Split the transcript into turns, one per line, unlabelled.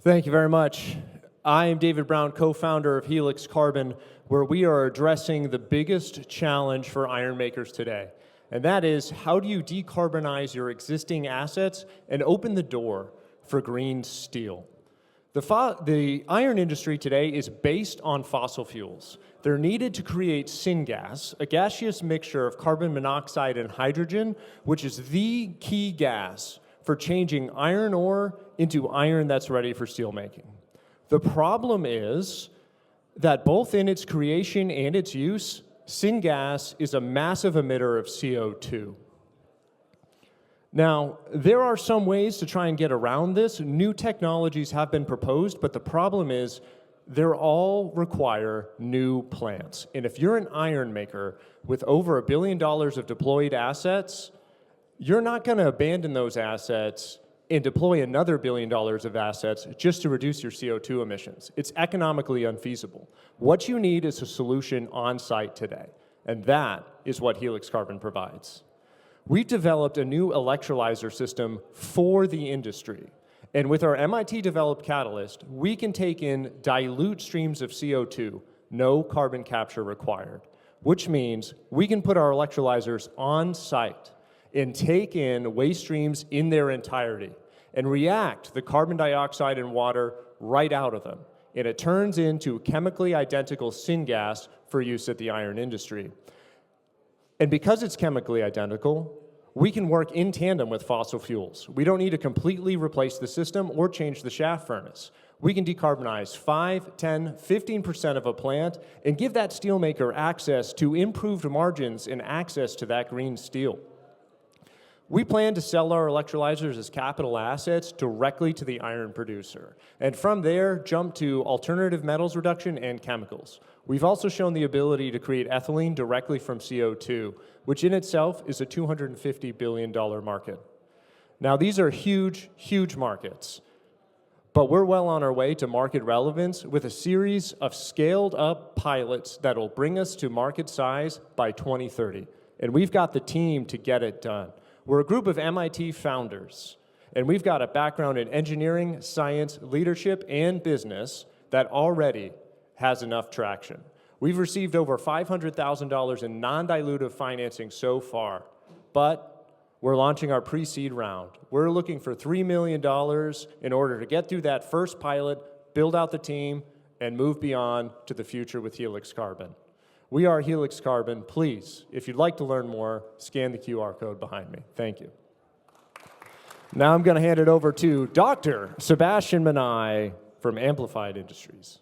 Thank you very much. I am David Brown, co-founder of Helix Carbon, where we are addressing the biggest challenge for iron makers today. And that is, how do you decarbonize your existing assets and open the door for green steel? The iron industry today is based on fossil fuels. They're needed to create syngas, a gaseous mixture of carbon monoxide and hydrogen, which is the key gas for changing iron ore into iron that's ready for steelmaking. The problem is that both in its creation and its use, syngas is a massive emitter of CO2. Now, there are some ways to try and get around this. New technologies have been proposed, but the problem is they all require new plants. And if you're an iron maker with over $1 billion of deployed assets, you're not going to abandon those assets and deploy another $1 billion of assets just to reduce your CO2 emissions. It's economically unfeasible. What you need is a solution on site today, and that is what Helix Carbon provides. We've developed a new electrolyzer system for the industry, and with our MIT-developed catalyst, we can take in dilute streams of CO2, no carbon capture required, which means we can put our electrolyzers on site and take in waste streams in their entirety and react the carbon dioxide and water right out of them. And it turns into chemically identical syngas for use at the iron industry. And because it's chemically identical, we can work in tandem with fossil fuels. We don't need to completely replace the system or change the shaft furnace. We can decarbonize 5, 10, 15% of a plant and give that steelmaker access to improved margins and access to that green steel. We plan to sell our electrolyzers as capital assets directly to the iron producer, and from there, jump to alternative metals reduction and chemicals. We've also shown the ability to create ethylene directly from CO2, which in itself is a $250 billion market. Now, these are huge, huge markets, but we're well on our way to market relevance with a series of scaled-up pilots that will bring us to market size by 2030, and we've got the team to get it done. We're a group of MIT founders, and we've got a background in engineering, science, leadership, and business that already has enough traction. We've received over $500,000 in non-dilutive financing so far, but we're launching our pre-seed round. We're looking for $3 million in order to get through that first pilot, build out the team, and move beyond to the future with Helix Carbon. We are Helix Carbon. Please, if you'd like to learn more, scan the QR code behind me. Thank you. Now I'm going to hand it over to Dr. Sebastian Minai from Amplified Industries.